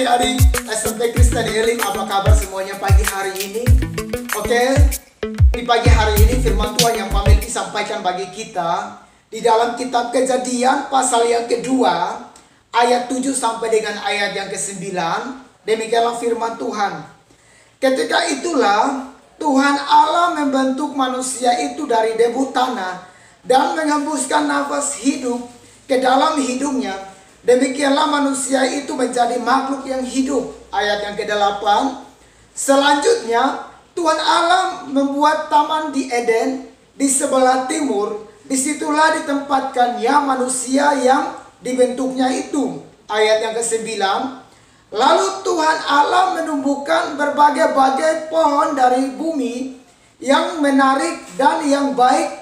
adik-adik SMP Kristen Elim, apa kabar semuanya pagi hari ini? Oke, di pagi hari ini firman Tuhan yang Pak Melki sampaikan bagi kita di dalam kitab Kejadian pasal yang kedua ayat 7 sampai dengan ayat yang ke-9. Demikianlah firman Tuhan. Ketika itulah Tuhan Allah membentuk manusia itu dari debu tanah dan menghembuskan nafas hidup ke dalam hidungnya. Demikianlah manusia itu menjadi makhluk yang hidup. Ayat yang ke-8. Selanjutnya Tuhan Allah membuat taman di Eden di sebelah timur. Disitulah ditempatkannya manusia yang dibentuknya itu. Ayat yang ke-9. Lalu Tuhan Allah menumbuhkan berbagai-bagai pohon dari bumi yang menarik dan yang baik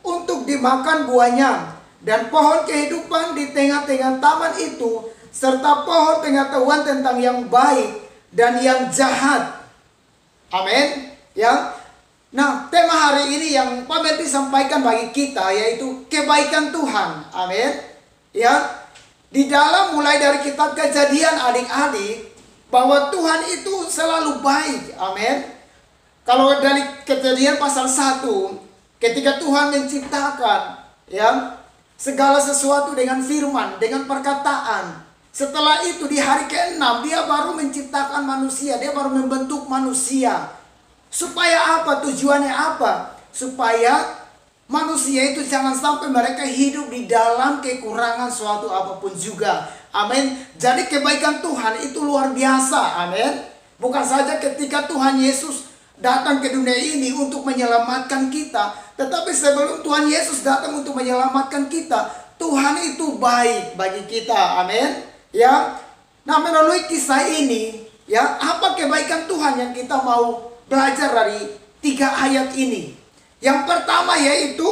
untuk dimakan buahnya. Dan pohon kehidupan di tengah-tengah taman itu, serta pohon pengetahuan tentang yang baik dan yang jahat. Amin. Ya. Nah, tema hari ini yang Pak Melki sampaikan bagi kita yaitu kebaikan Tuhan. Amin. Ya. Di dalam mulai dari kitab Kejadian adik-adik, bahwa Tuhan itu selalu baik. Amin. Kalau dari Kejadian pasal 1, ketika Tuhan menciptakan ya segala sesuatu dengan firman, dengan perkataan. Setelah itu di hari ke-6 dia baru menciptakan manusia, dia baru membentuk manusia. Supaya apa? Tujuannya apa? Supaya manusia itu jangan sampai mereka hidup di dalam kekurangan suatu apapun juga. Amin. Jadi kebaikan Tuhan itu luar biasa. Amin. Bukan saja ketika Tuhan Yesus datang ke dunia ini untuk menyelamatkan kita, tetapi sebelum Tuhan Yesus datang untuk menyelamatkan kita, Tuhan itu baik bagi kita. Amin. Ya. Nah, melalui kisah ini, ya, apa kebaikan Tuhan yang kita mau belajar dari 3 ayat ini? Yang pertama yaitu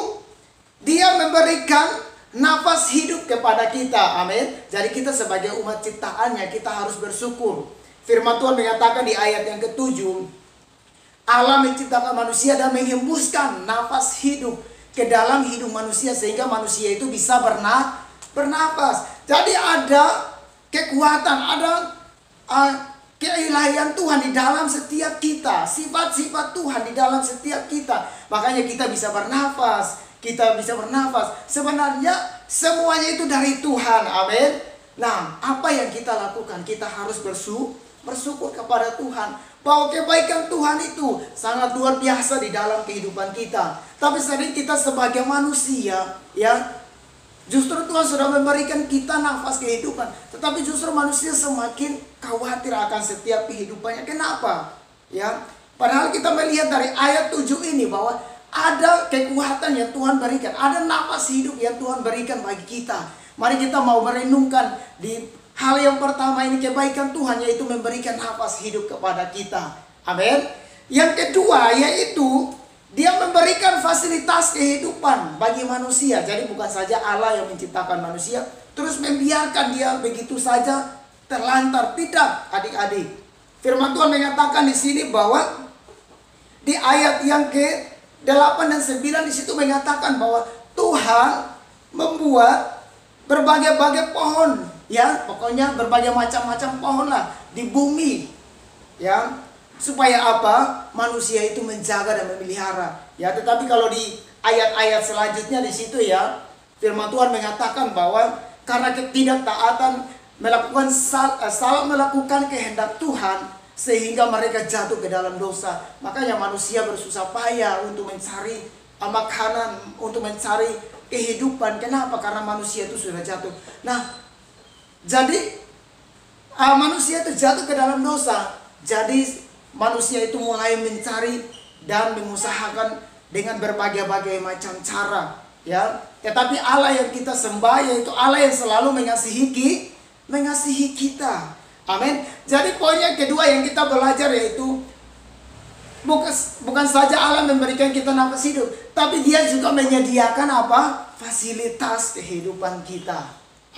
dia memberikan nafas hidup kepada kita. Amin. Jadi kita sebagai umat ciptaannya, kita harus bersyukur. Firman Tuhan mengatakan di ayat yang ke-7, Allah menciptakan manusia dan menghembuskan nafas hidup ke dalam hidup manusia sehingga manusia itu bisa bernafas. Jadi ada kekuatan, ada keilahian Tuhan di dalam setiap kita, sifat-sifat Tuhan di dalam setiap kita. Makanya kita bisa bernafas, Sebenarnya semuanya itu dari Tuhan. Amin. Nah, apa yang kita lakukan? Kita harus bersyukur kepada Tuhan bahwa kebaikan Tuhan itu sangat luar biasa di dalam kehidupan kita. Tapi sering kita sebagai manusia, ya, justru Tuhan sudah memberikan kita nafas kehidupan, tetapi justru manusia semakin khawatir akan setiap kehidupannya. Kenapa? Ya, padahal kita melihat dari ayat 7 ini bahwa ada kekuatan yang Tuhan berikan, ada nafas hidup yang Tuhan berikan bagi kita. Mari kita mau merenungkan di hal yang pertama ini, kebaikan Tuhan yaitu memberikan nafas hidup kepada kita. Amin. Yang kedua yaitu dia memberikan fasilitas kehidupan bagi manusia. Jadi bukan saja Allah yang menciptakan manusia terus membiarkan dia begitu saja terlantar. Tidak, adik-adik. Firman Tuhan mengatakan di sini bahwa di ayat yang ke-8 dan 9 di situ mengatakan bahwa Tuhan membuat berbagai-bagai pohon, ya, pokoknya berbagai macam-macam pohon lah di bumi, ya, supaya apa? Manusia itu menjaga dan memelihara, ya. Tetapi kalau di ayat-ayat selanjutnya di situ, ya, firman Tuhan mengatakan bahwa karena ketidaktaatan salah melakukan kehendak Tuhan sehingga mereka jatuh ke dalam dosa. Makanya manusia bersusah payah untuk mencari makanan, untuk mencari kehidupan. Kenapa? Karena manusia itu sudah jatuh. Nah, jadi manusia itu jatuh ke dalam dosa. Jadi manusia itu mulai mencari dan mengusahakan dengan berbagai-bagai macam cara, ya. Tetapi Allah yang kita sembah yaitu Allah yang selalu mengasihi kita. Amin. Jadi poin yang kedua yang kita belajar yaitu bukan saja Allah memberikan kita nafas hidup, tapi Dia juga menyediakan apa? Fasilitas kehidupan kita.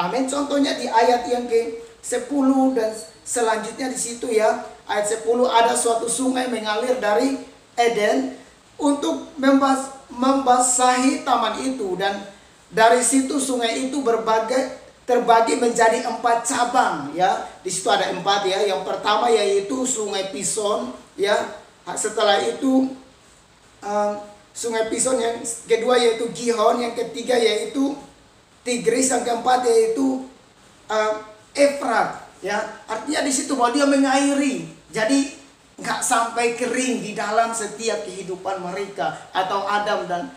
Amin. Contohnya di ayat yang ke-10 dan selanjutnya di situ, ya. Ayat 10, ada suatu sungai mengalir dari Eden untuk membasahi taman itu, dan dari situ sungai itu terbagi menjadi 4 cabang ya. Di situ ada 4 ya. Yang pertama yaitu Sungai Pison ya. Setelah itu Sungai Pison, yang kedua yaitu Gihon, yang ketiga yaitu Tigris, yang keempat yaitu Efrat ya. Artinya di situ bahwa dia mengairi. Jadi nggak sampai kering di dalam setiap kehidupan mereka atau Adam dan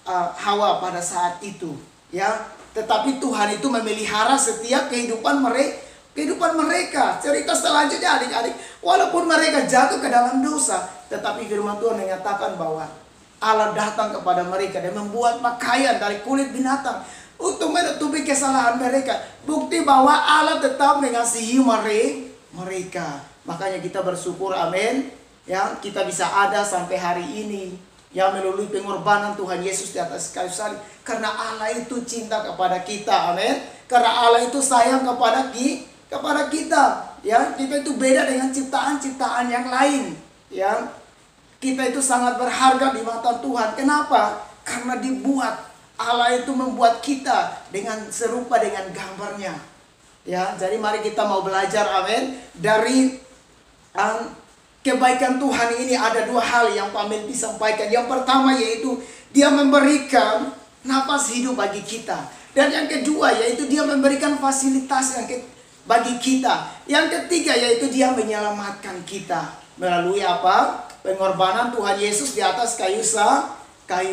Hawa pada saat itu ya. Tetapi Tuhan itu memelihara setiap kehidupan mereka. Cerita selanjutnya adik-adik, walaupun mereka jatuh ke dalam dosa, tetapi firman Tuhan menyatakan bahwa Allah datang kepada mereka dan membuat pakaian dari kulit binatang untuk menutupi kesalahan mereka. Bukti bahwa Allah tetap mengasihi mereka. Makanya kita bersyukur, amin ya, kita bisa ada sampai hari ini yang melalui pengorbanan Tuhan Yesus di atas kayu salib. Karena Allah itu cinta kepada kita, amin. Karena Allah itu sayang kepada kita ya. Kita itu beda dengan ciptaan-ciptaan yang lain ya. Kita itu sangat berharga di mata Tuhan. Kenapa? Karena Allah itu membuat kita dengan serupa dengan gambarnya ya. Jadi mari kita mau belajar, amin, dari kebaikan Tuhan ini. Ada 2 hal yang Pak Meldi sampaikan. Yang pertama yaitu dia memberikan nafas hidup bagi kita. Dan yang kedua yaitu dia memberikan fasilitas bagi kita. Yang ketiga yaitu dia menyelamatkan kita melalui apa? Pengorbanan Tuhan Yesus di atas kayu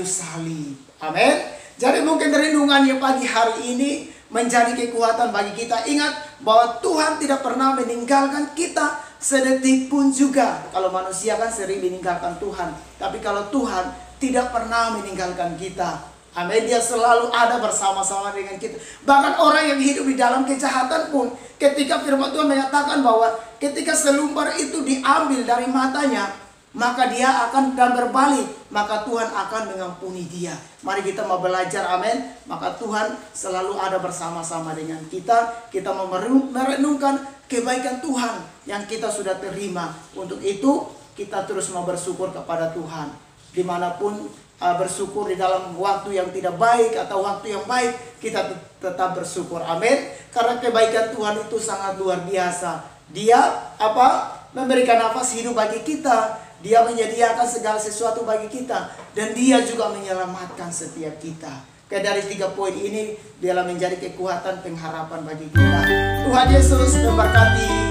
salib. Amin. Jadi mungkin renungannya pagi hari ini menjadi kekuatan bagi kita. Ingat bahwa Tuhan tidak pernah meninggalkan kita sedetik pun juga. Kalau manusia kan sering meninggalkan Tuhan, tapi kalau Tuhan tidak pernah meninggalkan kita. Amin. Dia selalu ada bersama-sama dengan kita. Bahkan orang yang hidup di dalam kejahatan pun, ketika firman Tuhan menyatakan bahwa ketika selumbar itu diambil dari matanya, maka dia akan dan berbalik, maka Tuhan akan mengampuni dia. Mari kita mau belajar, amin. Maka Tuhan selalu ada bersama-sama dengan kita. Kita mau merenungkan kebaikan Tuhan yang kita sudah terima. Untuk itu kita terus mau bersyukur kepada Tuhan. Dimanapun bersyukur, di dalam waktu yang tidak baik atau waktu yang baik, kita tetap bersyukur, amin. Karena kebaikan Tuhan itu sangat luar biasa. Dia memberikan nafas hidup bagi kita. Dia menyediakan segala sesuatu bagi kita. Dan dia juga menyelamatkan setiap kita. Dari 3 poin ini, dialah menjadi kekuatan pengharapan bagi kita. Tuhan Yesus memberkati.